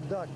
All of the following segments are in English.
duck.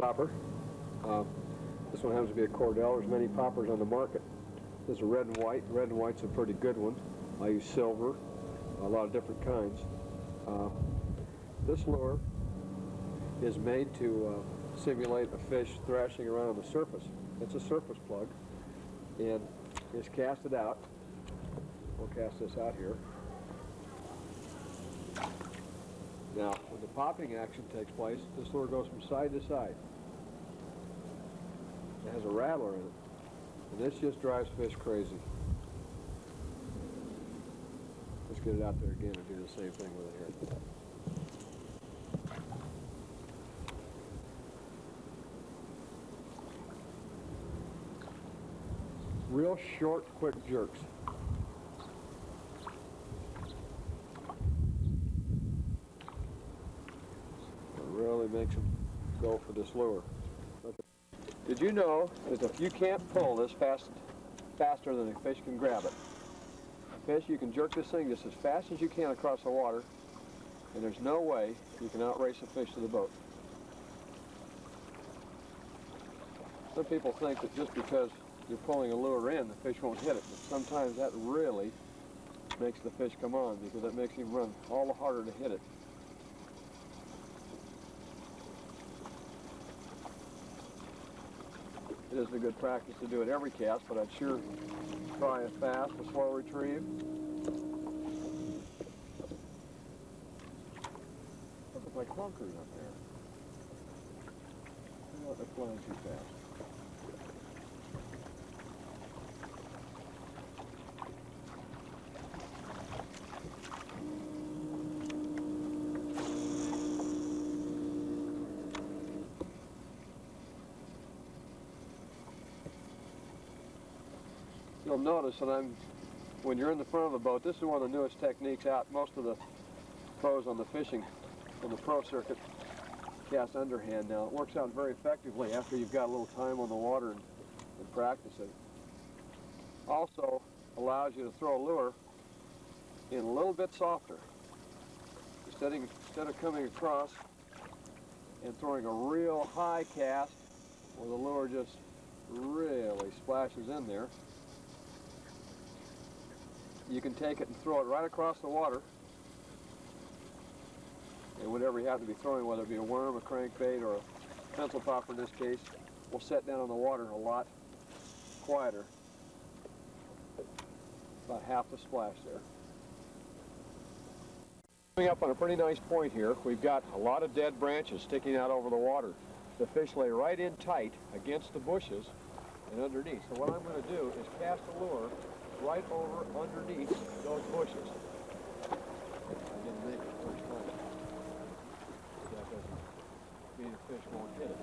Popper. This one happens to be a Cordell. There's many poppers on the market. This is a red and white. Red and white's a pretty good one. I use silver, a lot of different kinds. This lure is made to simulate a fish thrashing around on the surface. It's a surface plug, and it's casted out. We'll cast this out here. Now, when the popping action takes place, this lure goes from side to side. It has a rattler in it, and this just drives fish crazy. Let's get it out there again and do the same thing with it here. Real short, quick jerks. It really makes them go for this lure. Okay. Did you know that if you can't pull this faster than a fish can grab it, you can jerk this thing just as fast as you can across the water, and there's no way you can outrace a fish to the boat. Some people think that just because you're pulling a lure in, the fish won't hit it, but sometimes that really makes the fish come on, because it makes him run all the harder to hit it. It isn't a good practice to do it every cast, but I'd sure try a fast, a slow retrieve. Look like clunkers up there. You know, they're flying too fast. You'll notice that when you're in the front of the boat, this is one of the newest techniques out. Most of the pros on the pro circuit cast underhand now. It works out very effectively after you've got a little time on the water and practicing. Also allows you to throw a lure in a little bit softer. Instead of coming across and throwing a real high cast where the lure just really splashes in there, you can take it and throw it right across the water, and whatever you happen to be throwing, whether it be a worm, a crankbait, or a pencil popper in this case, will set down on the water a lot quieter. About half the splash there. Coming up on a pretty nice point here, we've got a lot of dead branches sticking out over the water. The fish lay right in tight against the bushes and underneath. So what I'm going to do is cast a lure right over underneath those bushes. I didn't make it the first time. That doesn't mean the fish won't hit it.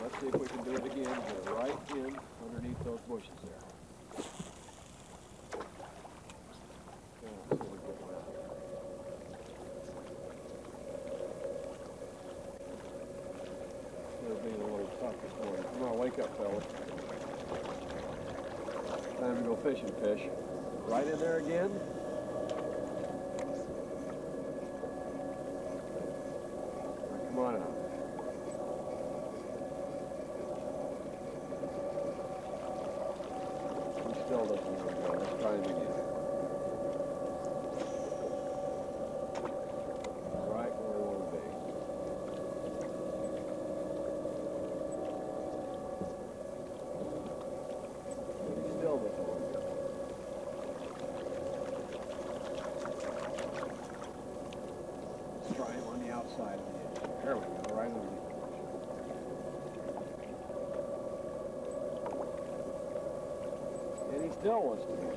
Let's see if we can do it again. Get it right in underneath those bushes there. Let's see if we can get one out here. They're being a little tough this morning. Come on, wake up, fellas. Time to go fishing, fish. Right in there again. Now, come on out. He still doesn't want to go. Let's try him again. Right where we want to be. He still doesn't want to go. Let's try him on the outside of the edge. There we go, right underneath. And he still wants to be down.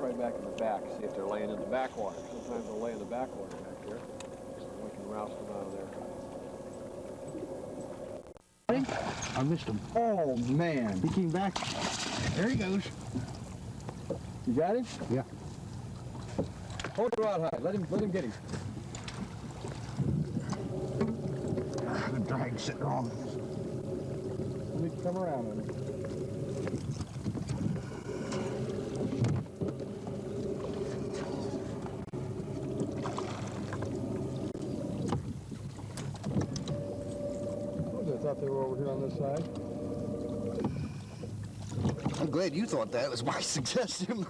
right back in the back, see if they're laying in the backwater. Sometimes they'll lay in the backwater back here. We can roust them out of there. I missed him. Oh, man. He came back. There he goes. You got him? Yeah. Hold your rod high. Let him get him. The drag's sitting on. Let me come around on him. I thought they were over here on this side. I'm glad you thought that. It was my suggestion.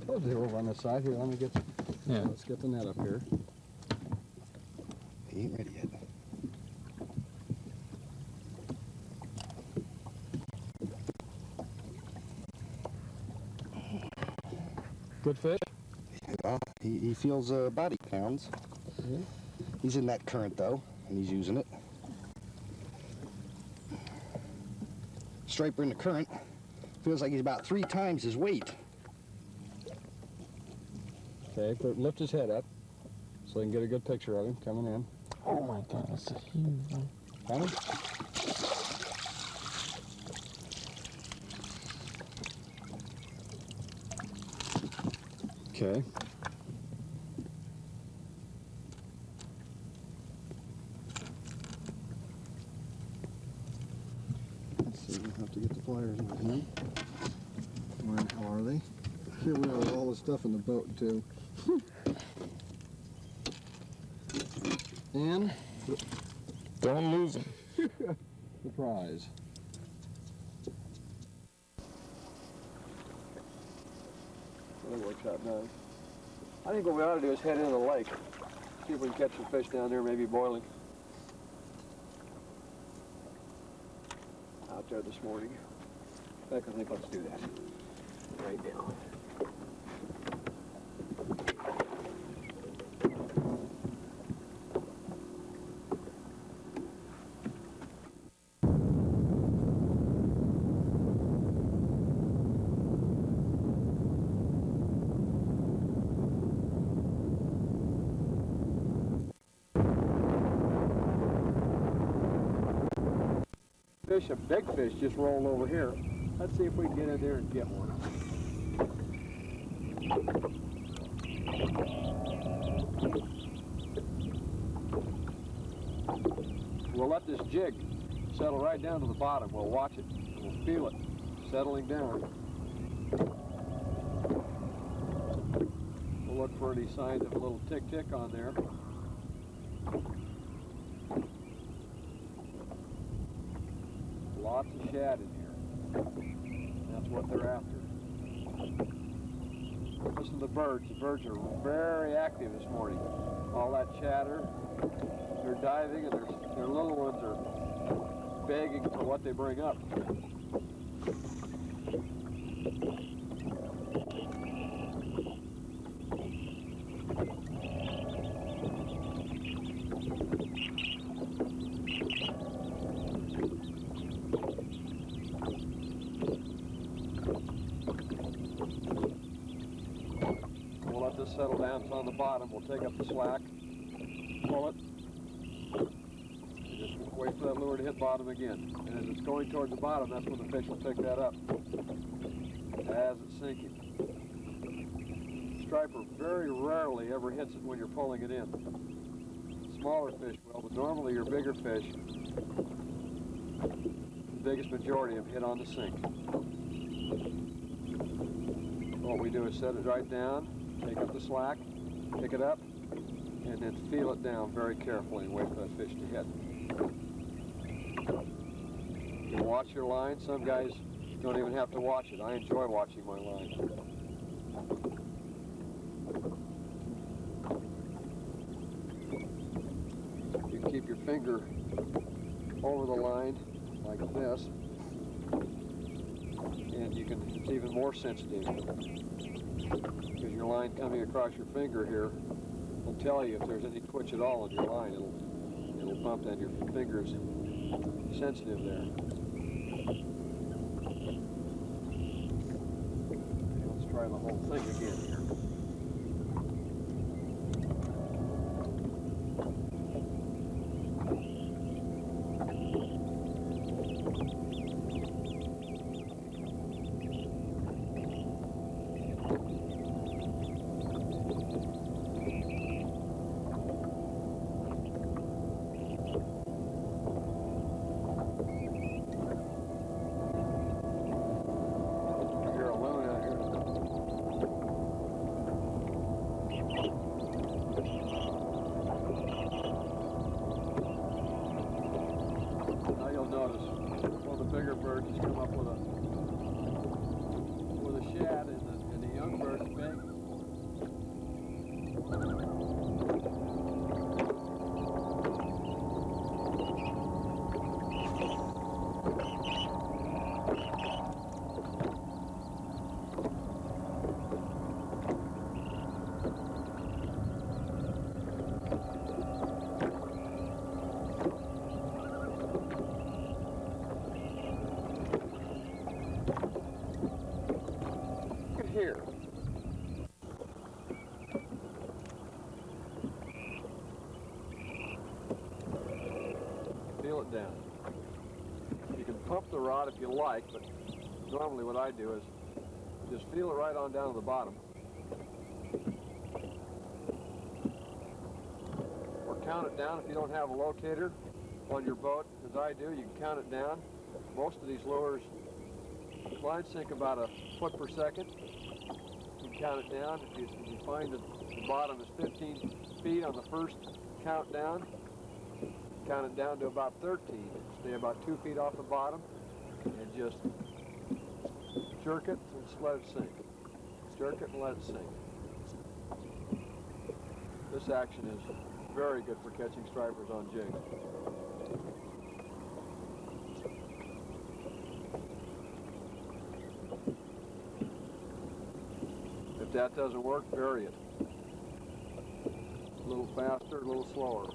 Oh, they were over on this side. Here, let me get. Yeah. Let's get the net up here. He ain't ready yet. Good fish. Yeah, he feels body pounds. Yeah. He's in that current though, and he's using it. Striper in the current feels like he's about 3 times his weight. Okay, lift his head up so I can get a good picture of him coming in. Oh my God, that's a huge one. Got him? Okay. Let's see, we'll have to get the pliers over here. Where are they? Here we are with all the stuff in the boat, too. And Don't lose him. the prize. That works out nice. I think what we ought to do is head into the lake. See if we can catch some fish down there, maybe boiling. Out there this morning. In fact, I think let's do that right now. A big fish just rolled over here. Let's see if we can get in there and get one. We'll let this jig settle right down to the bottom. We'll watch it. We'll feel it settling down. We'll look for any signs of a little tick-tick on there. Lots of shad in here. That's what they're after. Listen to the birds. The birds are very active this morning. All that chatter. They're diving, and their little ones are begging for what they bring up. Settle down, it's on the bottom. We'll take up the slack, pull it, just wait for that lure to hit bottom again. And as it's going toward the bottom, that's when the fish will pick that up as it's sinking. Striper very rarely ever hits it when you're pulling it in. Smaller fish will, but normally your bigger fish, the biggest majority of them hit on the sink. What we do is set it right down, take up the slack, pick it up, and then feel it down very carefully and wait for that fish to hit. You watch your line. Some guys don't even have to watch it. I enjoy watching my line. You keep your finger over the line like this, and it's even more sensitive. Because your line coming across your finger here will tell you if there's any twitch at all on your line. It'll bump that your finger's sensitive there. Okay, let's the whole thing again here. You're alone out here. Now you'll notice one of the bigger birds has come up with a shad, and the young bird's big. Look at here. Feel it down. You can pump the rod if you like, but normally what I do is just feel it right on down to the bottom. Or count it down if you don't have a locator on your boat, as I do. You can count it down. Most of these lures, line sink about a foot per second. You can count it down. If you find that the bottom is 15 feet on the first count down, count it down to about 13. Stay about 2 feet off the bottom and just jerk it and just let it sink. Jerk it and let it sink. This action is very good for catching stripers on jigs. If that doesn't work, vary it. A little faster, a little slower.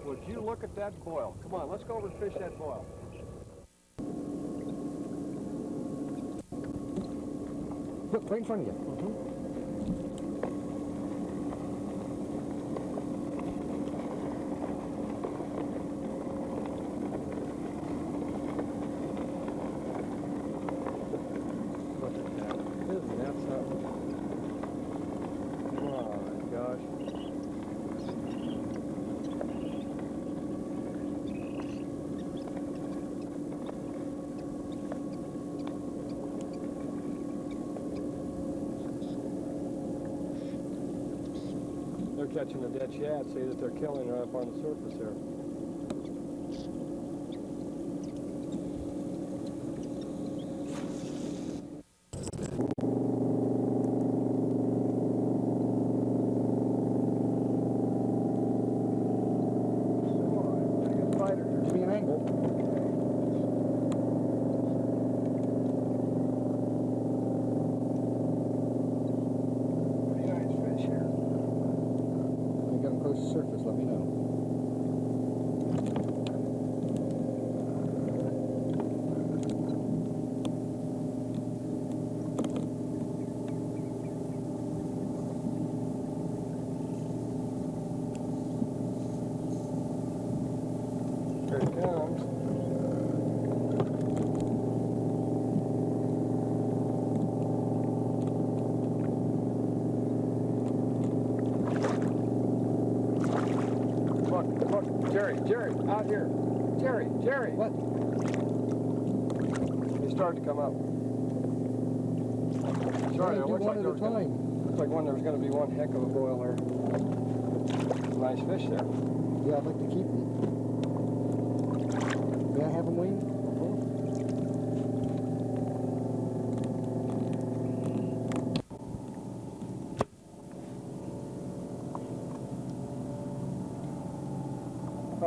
Would you look at that boil? Come on, let's go over and fish that boil. Look, right in front of you. Look at that. Isn't that something? Oh my gosh. They're catching a dead shad. See that they're killing right up on the surface there. Give me an angle. Pretty nice fish here. When you get them close to the surface, let me know. Here it comes. Look, Jerry, out here. Jerry. What? He's starting to come up. Sorry, do it looks one like at there a was time. looks like there was going to be one heck of a boil there. Nice fish there. Yeah, I'd like to keep them.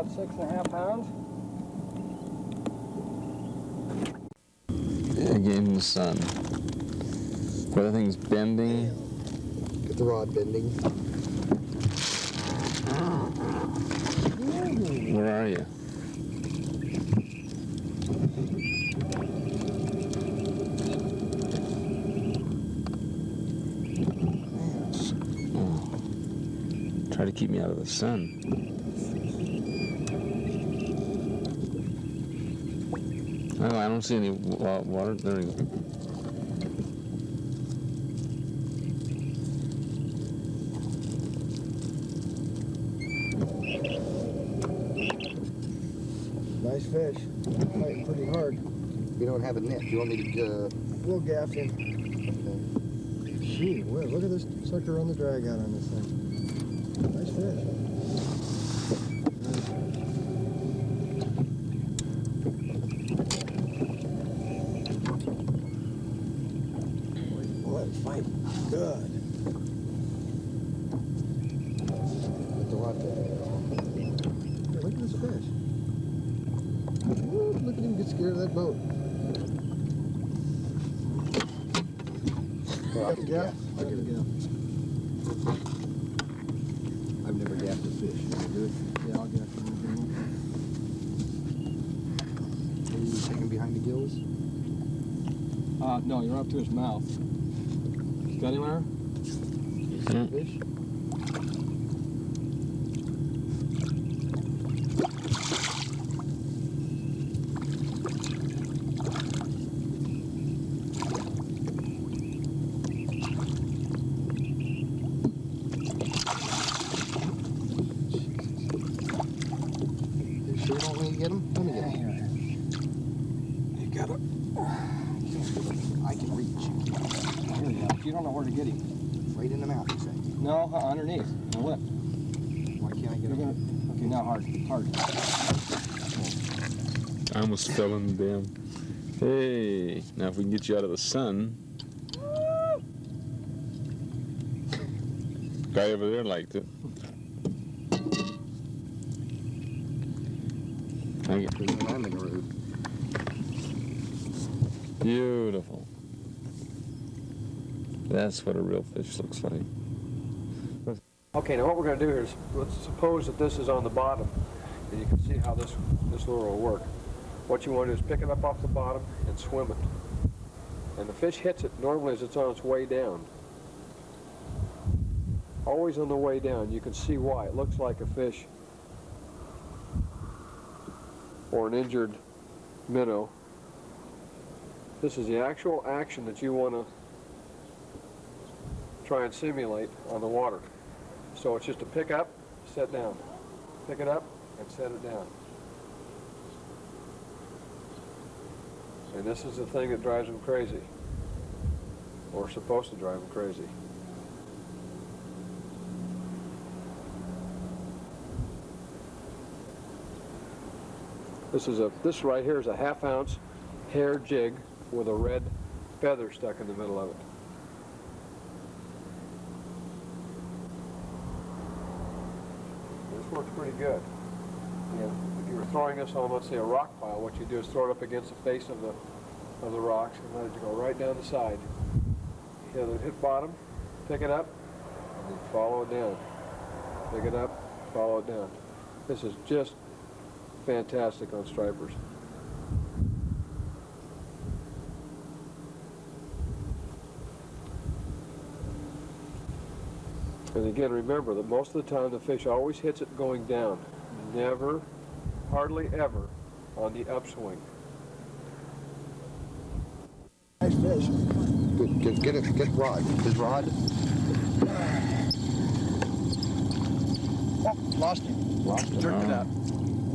about 6.5 pounds. Yeah, get in the sun. Where the thing's bending. Get the rod bending. Where are you? Oh. Try to keep me out of the sun. Oh, I don't see any water. There we go. Nice fish. Fighting pretty hard. We don't have a net. You want me to, We'll gaff him. Gee, whiz, look at this sucker on the drag out on this thing. Nice fish. Boy, it's fighting good. Put the rod bending. Here, look at this fish. Ooh, look at him get scared of that boat. Got the gaff? I'll get a gaff. I've never gaffed a fish. You do it? Yeah, I'll gaff him. Are you taking behind the gills? No, you're up to his mouth. Got him there? Hmm. Fish? You sure you don't want me to get him? Let me get him. You got it. I can reach. Here you go. You don't know where to get him. Right in the mouth, you say. No, underneath. The lip. Why can't I get You're him? gonna. Okay, now hard. Hard. I almost fell in the dam. Hey, now if we can get you out of the sun. Guy over there liked it. I get I'm in the road. beautiful. That's what a real fish looks like. Okay, now what we're going to do here is, let's suppose that this is on the bottom, and you can see how this lure will work. What you want to do is pick it up off the bottom and swim it. And the fish hits it normally as it's on its way down. Always on the way down. You can see why. It looks like a fish or an injured minnow. This is the actual action that you want to try and simulate on the water. So it's just to pick up, set down. Pick it up and set it down. And this is the thing that drives them crazy. Or supposed to drive them crazy. This right here is a 1/2 ounce hair jig with a red feather stuck in the middle of it. This works pretty good. And if you were throwing this on, let's say, a rock pile, what you do is throw it up against the face of the rocks and let it go right down the side. Hit bottom, pick it up, and then follow it down. Pick it up, follow it down. This is just fantastic on stripers. And again, remember that most of the time the fish always hits it going down. Never, hardly ever, on the upswing. Nice fish. Good, get rod. His rod. Oh, lost him. Lost him. Jerked it out.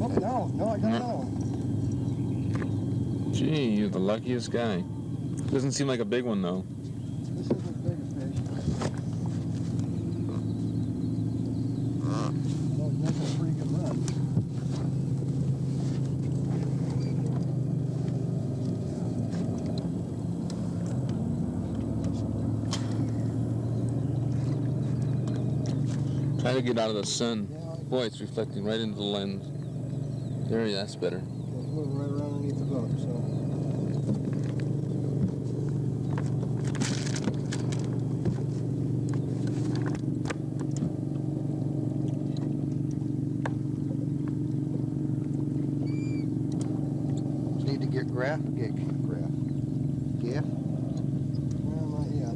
Oh, no, I got another one. Gee, you're the luckiest guy. Doesn't seem like a big one though. This isn't as big a fish. Oh, he's making a pretty good run. Try to get out of the sun. Boy, it's reflecting right into the lens. There, that's better. Okay, he's moving right around underneath the boat, so. Just need to get gaff? Well, not yet.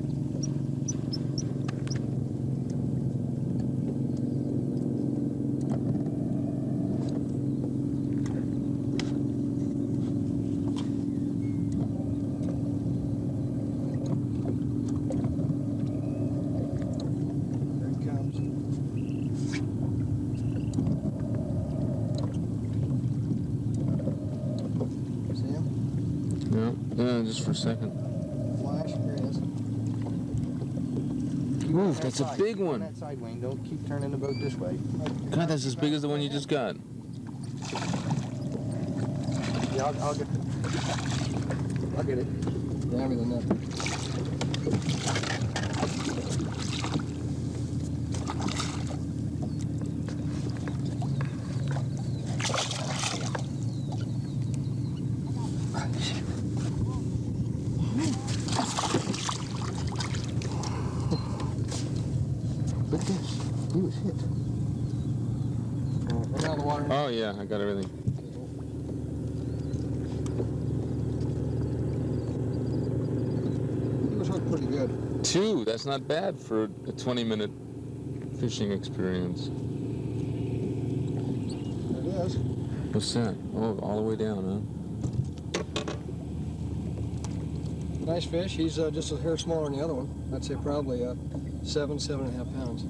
There he comes. See him? No, just for a second. Flash, there he is. Keep on Oof, that that's a side. big Keep on one. that side, Wayne. Don't keep turning the boat this way. God, that's as big as the one you just got. Yeah, I'll get it. Damn than that. Look at this. He was hit. Right out of the water. Oh yeah, I got everything. He was hooked pretty good. 2, that's not bad for a 20-minute fishing experience. There it is. What's that? Oh, all the way down, huh? Nice fish. He's just a hair smaller than the other one. I'd say probably 7.5 pounds.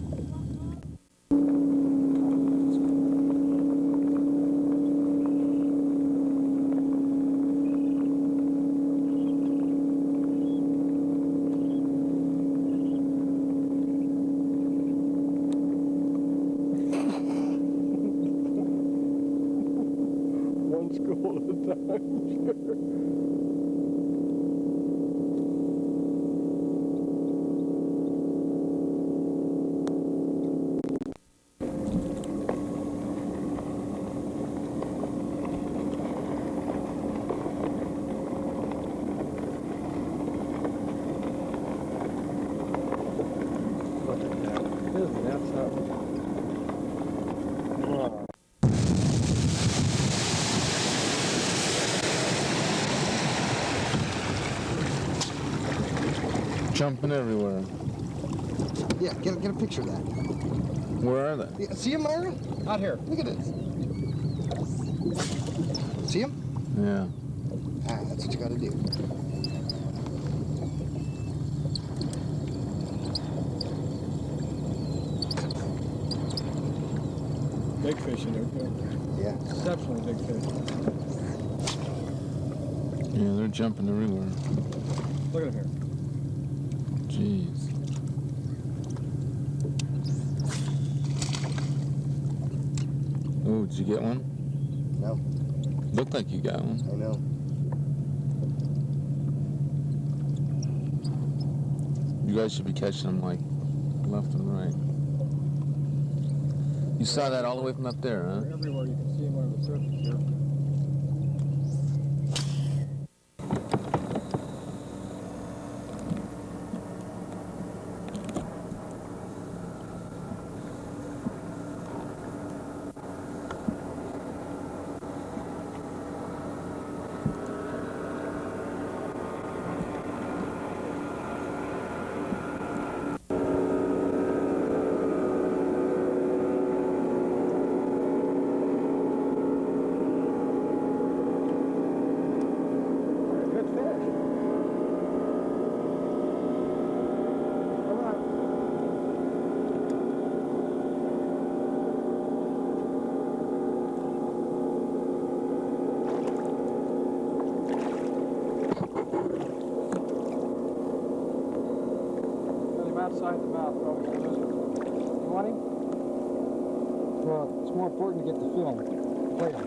One school at a time. Look at that. Isn't that something? Wow. Jumping everywhere. Yeah, get a picture of that. Where are they? Yeah, see him, Myra? Out here. Look at this. See him? Yeah. Ah, that's what you gotta do. Big fish in there, too. Yeah. Exceptionally big fish. Yeah, they're jumping everywhere. Look at him here. Jeez. Oh, did you get one? No. Looked like you got one. I know. You guys should be catching them like left and right. You saw that all the way from up there, huh? They're everywhere. You can see him on the surface here. Good fish. Come on. Got him outside the mouth, probably. You want him? Well, it's more important to get the film. Play him.